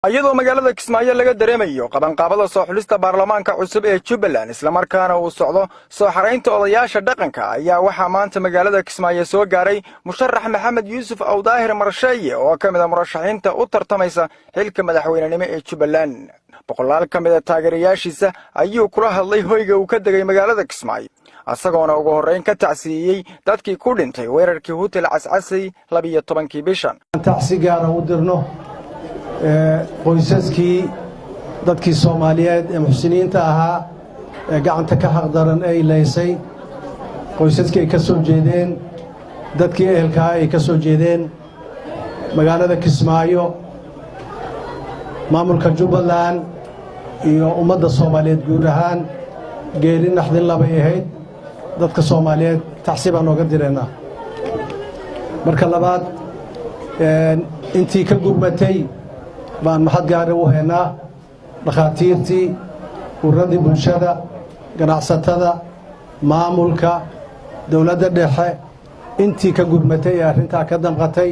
iyadoo magaalada Kismaayo laga dareemayo qabanqaabada soo xulista baarlamaanka cusub ee Jubbaland isla markaana uu socdo soo xareynta odayaasha dhaqanka ayaa waxa maanta magaalada Kismaayo soo gaaray musharax Maxamed Yuusuf Awdaahir Marshaye oo kamid ah murashaxiinta u tartamaysa xilka madaxweynenimo ee Jubbaland boqolaal kamid ah taageerayaashiisa ayuu kula hadlay hoyga uu ka degay magaalada Kismaayo asagoona ugu horeyn ka tacsiiyay dadkii ku dhintay weerarkii hotel Cascasay 12 bishan tacsigaana u dirno qoysaskii dadkii Soomaaliyeed ee muxsiniinta ahaa ee gacanta ka xaqdaran ay leysay qoysaskii ka soo jeedeen dadkii ehelka ay ka soo jeedeen magaalada Kismaayo maamulka Jubbaland iyo ummadda Soomaaliyeed guud ahaan geeri naxdin laba ahayd dadka Soomaaliyeed tacsiibaan uga direena marka labaad intii ka gurmatay baan maxad gaar u heynaa dhaqaatiirtii ururada bulshada ganacsatada maamulka dawladda dhexe intii ka gurmatay ee arrinta ka damqatay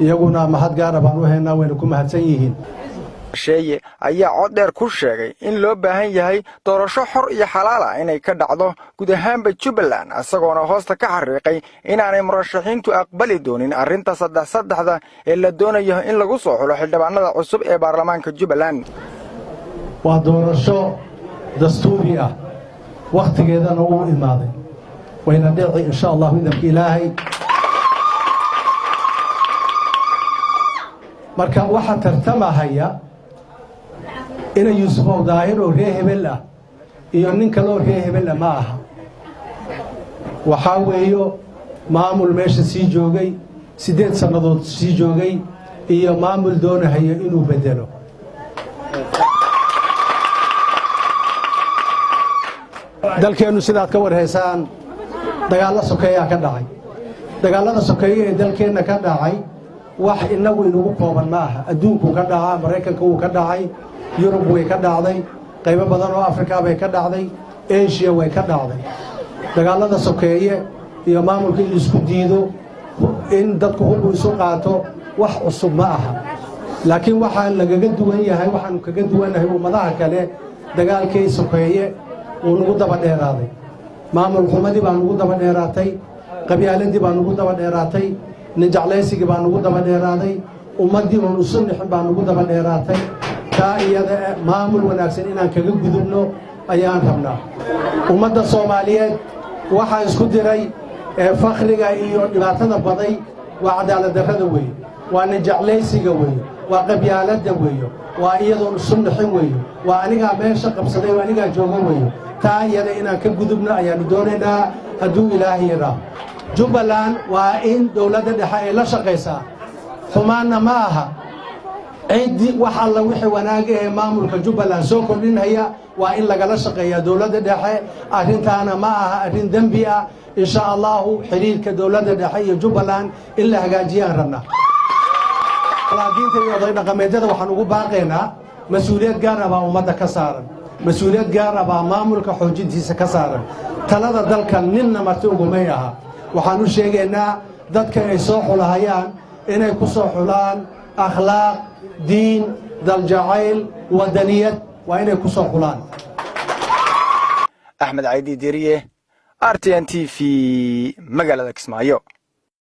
iyaguna maxad gaar baan u heynaa wayna ku mahadsan yihiin Marshaye ayaa cod dheer ku sheegay in loo baahan yahay doorasho xor iyo xalaal ah inay ka dhacdo guud ahaanba Jubbaland asagoona hoosta ka xariiqay inaanay murashaxiintu aqbali doonin arrinta saddexda ee la doonayo in lagu soo xulo xildhibaanada cusub ee baarlamaanka Jubbaland waa doorasho dastuuri ah waqtigeedana uu imaaday wayna dhici insha Allah idinka Ilaahay marka waxa tartamahaya ina Yuusuf Awdaahir oo reer hebel ah iyo nin kale oo reer hebel ma aha waxa weeyo maamul meesha sii joogay 8 sanadood sii joogay iyo maamul doonaya inuu bedelo dalkeenu sidaad ka warheysaan dagaal sokeeya ka dhacay dagaalada sokeeya ee dalkeena ka dhacay wax inagu inugu kooban ma aha adduunku ka dhacay Mareykanka uu ka dhacay Yurub way ka dhacday qaybo badan oo Afrika bay ka dhacday Asia way ka dhacday dagaalada sokeeye iyo maamulka isku diido in dadku hub isu qaato wax cusub ma aha laakiin waxa lagaga duwan yahay waxaan kaga duwanahay ummadaha kale dagaalkii sokeeye uu nagu daba dheeraaday maamul xumadii baan nagu daba dheeraatay qabyaaladii baan nagu daba dheeraatay nijaclaysiga baan ugu daba dheeraaday ummadii oo usunixin baan ugu daba dheeraatay ka iyada maamul wanaagsan inaan kaga gudubno ayaan rabnaa ummadda Soomaaliyeed waxa isku diray fakhriga iyo dhibaatada baday waa cadaalad darrada weey waa nijaclaysiga weey waa qabyaalada weey waa iyadoo usunixin weey waa aniga meesha qabsaday waa aniga joogo weey taa iyada inaan ka gudubno ayaan doonaynaa hadduu Ilaahay yiraahdo Jubbaland waa in dawladda dhexe ay la shaqeysaa xumaana ma aha cidi wax alla wixii wanaag ah maamulka Jubbaland soo kordhinaya waa in laga la shaqeeyaa dawladda dhexe arrintaana ma aha arrin dambi ah insha Allah xiriirka dawladda dhexe iyo Jubbaland in la hagaajiyaan rabnaa laakiinta iyo dhaqameedyada waxaan ugu baaqaynaa mas'uuliyad gaar ah ummadda ka saaran mas'uuliyad gaar ah maamulka xoojintiisa ka saaran talada dalka ninna marti ugu meeyaha waxaan u sheegaynaa dadka ay soo xulahayaan inay ku soo xulaan akhlaaq diin daljacayl wadaniyad waa inay ku soo xulaan Axmed Caydi Diriye RTN TV magaalada Kismaayo